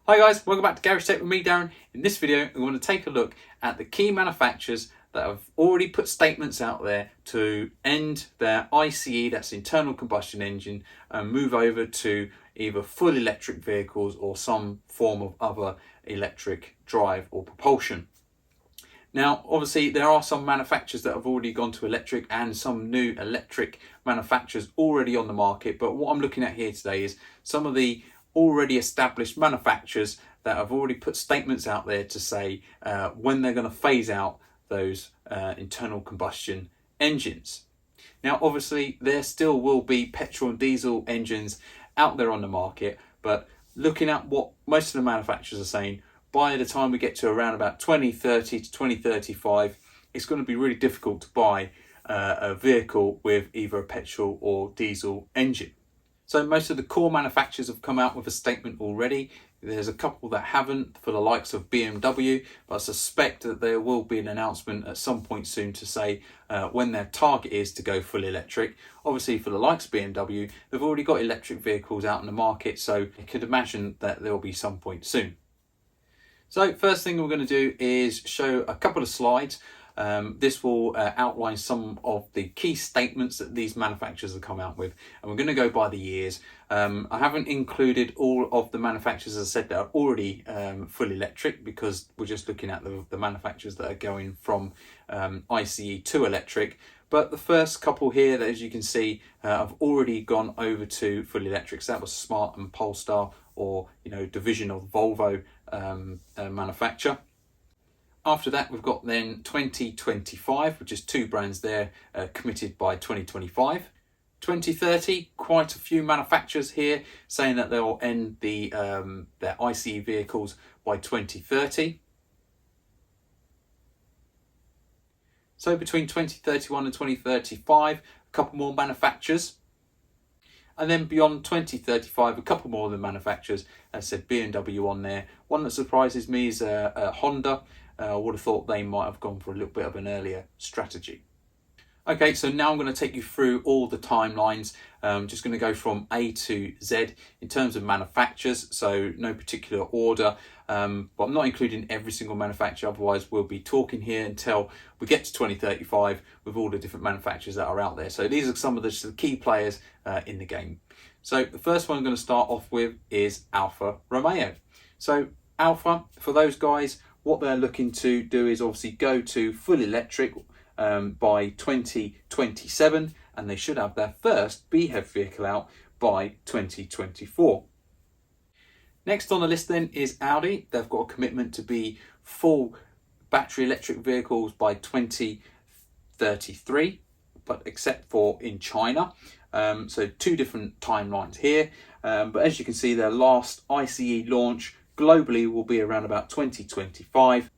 Hi guys, welcome back to GarageTech with me, Darren. In this video, we're going to take a look at the key manufacturers that have already put statements out there to end their ICE, that's internal combustion engine, and move over to either full electric vehicles or some form of other electric drive or propulsion. Now, obviously, there are some manufacturers that have already gone to electric and some new electric manufacturers already on the market. But what I'm looking at here today is some of the already established manufacturers that have already put statements out there to say when they're going to phase out those internal combustion engines. Now, obviously, there still will be petrol and diesel engines out there on the market, but looking at what most of the manufacturers are saying, by the time we get to around about 2030 to 2035, it's going to be really difficult to buy a vehicle with either a petrol or diesel engine. So most of the core manufacturers have come out with a statement already. There's a couple that haven't, for the likes of BMW, but I suspect that there will be an announcement at some point soon to say when their target is to go fully electric. Obviously, for the likes of BMW, they've already got electric vehicles out in the market, so I could imagine that there will be some point soon. So first thing we're going to do is show a couple of slides. This will outline some of the key statements that these manufacturers have come out with, and we're going to go by the years. I haven't included all of the manufacturers, as I said, that are already fully electric, because we're just looking at the manufacturers that are going from ICE to electric. But the first couple here, that, as you can see, have already gone over to fully electric. So that was Smart and Polestar, or division of Volvo manufacturer. After that, we've got then 2025, which is two brands there committed by 2025. 2030, quite a few manufacturers here saying that they'll end their ICE vehicles by 2030. So between 2031 and 2035, a couple more manufacturers. And then beyond 2035, a couple more of the manufacturers. As I said, BMW on there. One that surprises me is Honda. I would have thought they might have gone for a little bit of an earlier strategy. Okay, so now I'm going to take you through all the timelines. I'm just going to go from A to Z in terms of manufacturers, so no particular order. But I'm not including every single manufacturer, otherwise we'll be talking here until we get to 2035 with all the different manufacturers that are out there. So these are some of the key players in the game. So the first one I'm going to start off with is Alfa Romeo. So Alfa, for those guys, what they're looking to do is obviously go to full electric by 2027, and they should have their first BEV vehicle out by 2024. Next on the list then is Audi. They've got a commitment to be full battery electric vehicles by 2033, but except for in China. So two different timelines here. But as you can see, their last ICE launch globally will be around about 2025.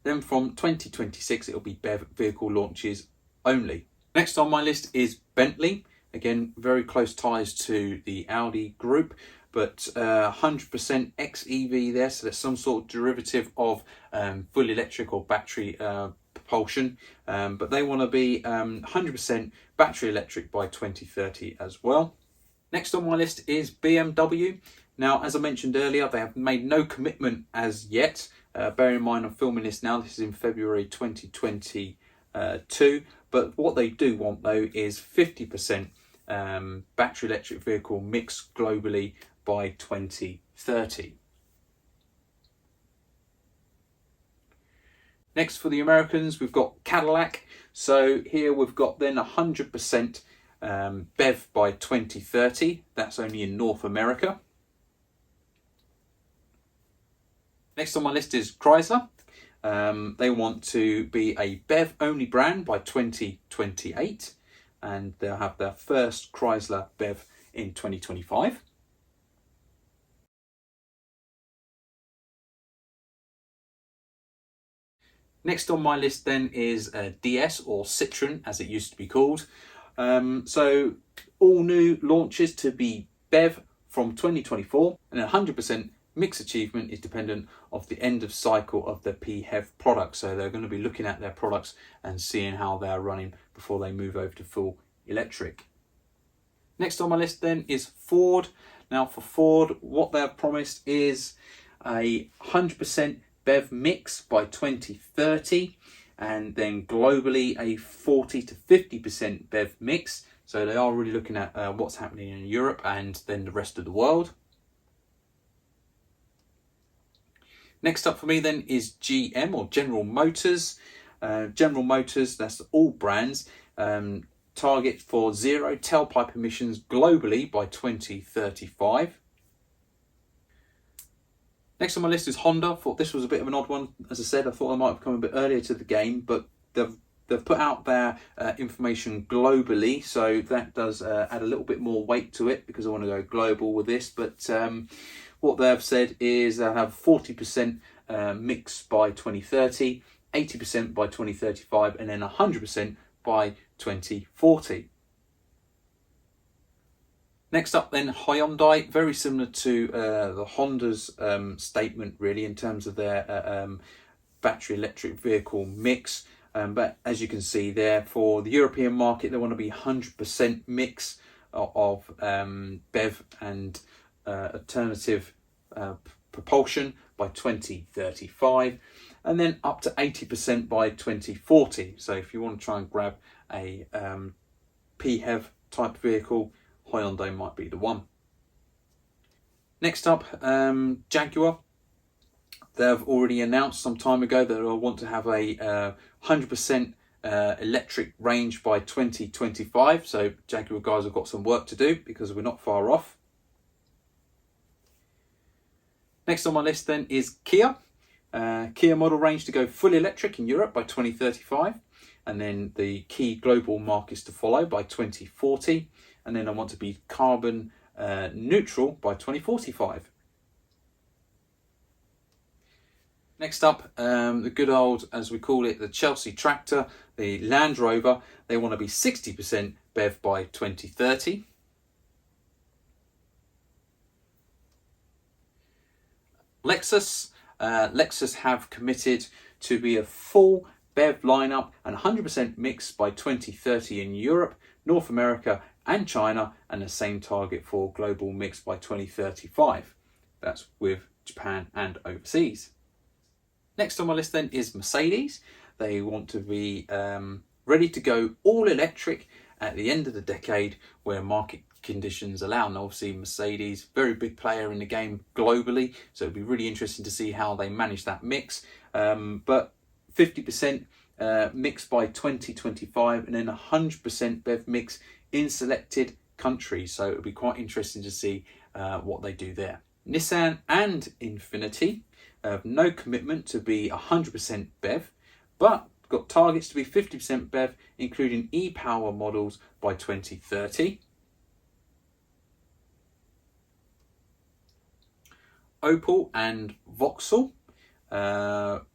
Then from 2026, it'll be BEV vehicle launches only. Next on my list is Bentley. Again, very close ties to the Audi group, but 100% XEV there. So there's some sort of derivative of full electric or battery propulsion. But they want to be 100% battery electric by 2030 as well. Next on my list is BMW. Now, as I mentioned earlier, they have made no commitment as yet. Bear in mind, I'm filming this now. This is in February 2022. But what they do want, though, is 50% battery electric vehicle mix globally by 2030. Next, for the Americans, we've got Cadillac. So here we've got then 100% BEV by 2030. That's only in North America. Next on my list is Chrysler. They want to be a BEV-only brand by 2028, and they'll have their first Chrysler BEV in 2025. Next on my list then is DS, or Citroën as it used to be called. So all new launches to be BEV from 2024, and 100% mix achievement is dependent of the end of cycle of the PHEV product. So they're going to be looking at their products and seeing how they're running before they move over to full electric. Next on my list then is Ford. Now for Ford, what they've promised is a 100% BEV mix by 2030, and then globally a 40 to 50% BEV mix. So they are really looking at what's happening in Europe and then the rest of the world. Next up for me then is GM, or General Motors. General Motors, that's all brands, target for zero tailpipe emissions globally by 2035. Next on my list is Honda. I thought this was a bit of an odd one. As I said, I thought I might have come a bit earlier to the game, but they've put out their information globally, so that does add a little bit more weight to it because I want to go global with this. But what they've said is they'll have 40% mix by 2030, 80% by 2035, and then 100% by 2040. Next up then, Hyundai, very similar to the Honda's statement really in terms of their battery electric vehicle mix. But as you can see there, for the European market, they want to be 100% mix of BEV and alternative propulsion by 2035, and then up to 80% by 2040. So if you want to try and grab a PHEV type vehicle, Hyundai might be the one. Next up, Jaguar. They've already announced some time ago that they'll want to have a 100% electric range by 2025. So Jaguar guys have got some work to do because we're not far off. Next on my list then is Kia. Kia model range to go fully electric in Europe by 2035. And then the key global markets to follow by 2040. And then I want to be carbon neutral by 2045. Next up, the good old, as we call it, the Chelsea tractor, the Land Rover. They want to be 60% BEV by 2030. Lexus. Lexus have committed to be a full BEV lineup and 100% mix by 2030 in Europe, North America and China, and the same target for global mix by 2035. That's with Japan and overseas. Next on my list then is Mercedes. They want to be ready to go all electric at the end of the decade where market conditions allow. And obviously Mercedes, very big player in the game globally, so it'll be really interesting to see how they manage that mix. But 50% mix by 2025 and then 100% BEV mix in selected countries. So it'll be quite interesting to see what they do there. Nissan and Infiniti have no commitment to be 100% BEV, but got targets to be 50% BEV, including e-power models by 2030. Opel and Vauxhall, 100%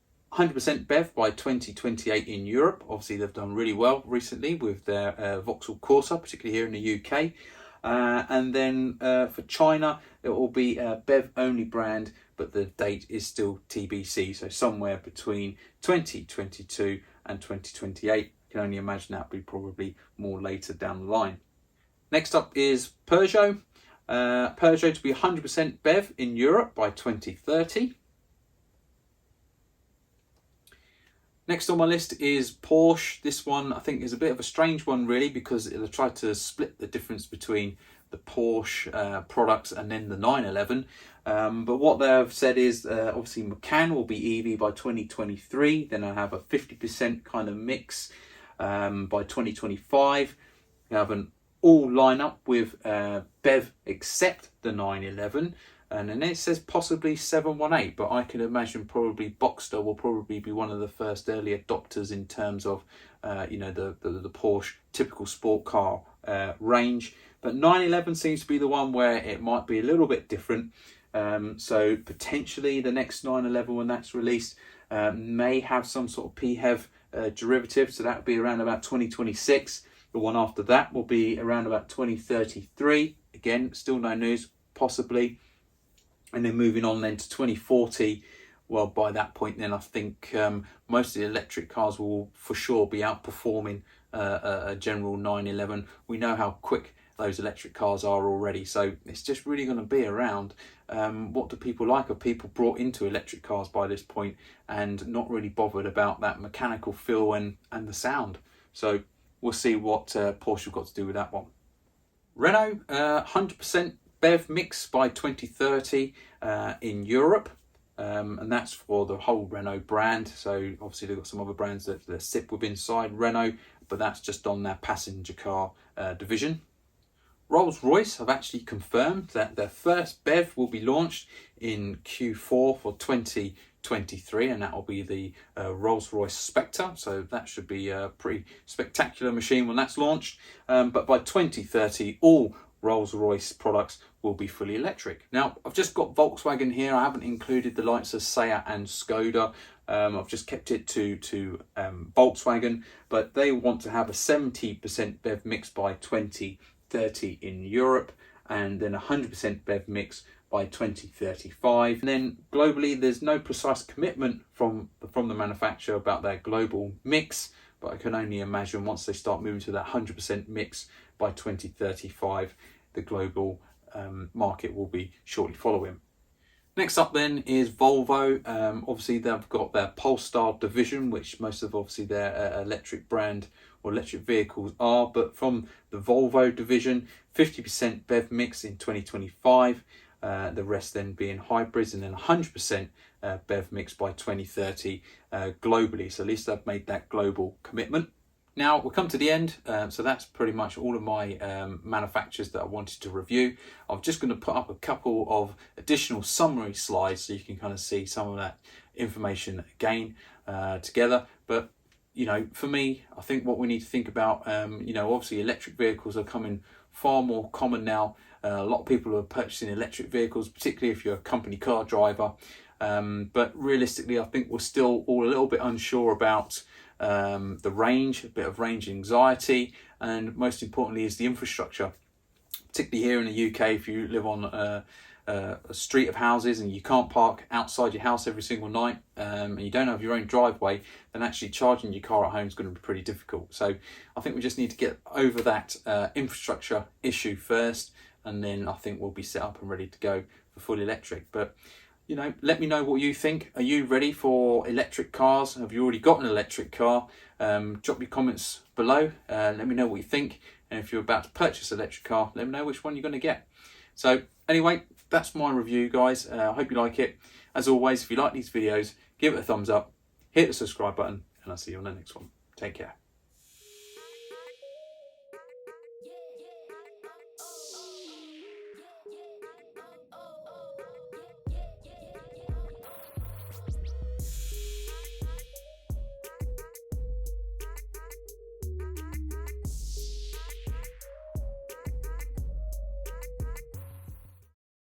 BEV by 2028 in Europe. Obviously, they've done really well recently with their Vauxhall Corsa, particularly here in the UK. And then for China, it will be a BEV-only brand, but the date is still TBC, so somewhere between 2022 and 2028. You can only imagine that will be probably more later down the line. Next up is Peugeot. Peugeot to be 100% BEV in Europe by 2030. Next on my list is Porsche. This one I think is a bit of a strange one really, because they've tried to split the difference between the Porsche products and then the 911. But what they've said is obviously Macan will be EV by 2023. Then I have a 50% kind of mix by 2025. You have an all line up with BEV except the 911. And then it says possibly 718, but I can imagine probably Boxster will probably be one of the first early adopters in terms of, the Porsche typical sport car range. But 911 seems to be the one where it might be a little bit different. So potentially the next 911 when that's released may have some sort of PHEV derivative. So that would be around about 2026. The one after that will be around about 2033. Again, still no news, possibly. And then moving on then to 2040, well, by that point then I think most of the electric cars will for sure be outperforming a general 911. We know how quick those electric cars are already. So it's just really going to be around what do people like? Are people brought into electric cars by this point and not really bothered about that mechanical feel and the sound? So we'll see what Porsche have got to do with that one. Renault, 100% BEV mix by 2030 in Europe. And that's for the whole Renault brand. So obviously they've got some other brands that sit within inside Renault, but that's just on their passenger car division. Rolls-Royce have actually confirmed that their first BEV will be launched in Q4 for 2023, and that will be the Rolls-Royce Spectre. So that should be a pretty spectacular machine when that's launched. But by 2030, all Rolls-Royce products will be fully electric. Now, I've just got Volkswagen here. I haven't included the likes of Seat and Skoda. I've just kept it to Volkswagen, but they want to have a 70% BEV mix by 2030 in Europe, and then 100% BEV mix by 2035. And then globally, there's no precise commitment from the manufacturer about their global mix, but I can only imagine once they start moving to that 100% mix by 2035, the global market will be shortly following. Next up then is Volvo. Obviously they've got their Polestar division, which most of obviously their electric brand or electric vehicles are, but from the Volvo division, 50% BEV mix in 2025, the rest then being hybrids, and then 100% BEV mix by 2030 globally. So at least they've made that global commitment. Now we'll come to the end, so that's pretty much all of my manufacturers that I wanted to review. I'm just going to put up a couple of additional summary slides so you can kind of see some of that information again together. But you know, for me, I think what we need to think about, you know, obviously electric vehicles are coming far more common now. A lot of people are purchasing electric vehicles, particularly if you're a company car driver. But realistically, I think we're still all a little bit unsure about the range, a bit of range anxiety, and most importantly is the infrastructure. Particularly here in the UK, if you live on a street of houses and you can't park outside your house every single night, and you don't have your own driveway, then actually charging your car at home is going to be pretty difficult. So I think we just need to get over that infrastructure issue first, and then I think we'll be set up and ready to go for full electric. But you know, let me know what you think. Are you ready for electric cars? Have you already got an electric car? Drop your comments below. Let me know what you think. And if you're about to purchase an electric car, let me know which one you're going to get. So anyway, that's my review, guys. I hope you like it. As always, if you like these videos, give it a thumbs up, hit the subscribe button, and I'll see you on the next one. Take care.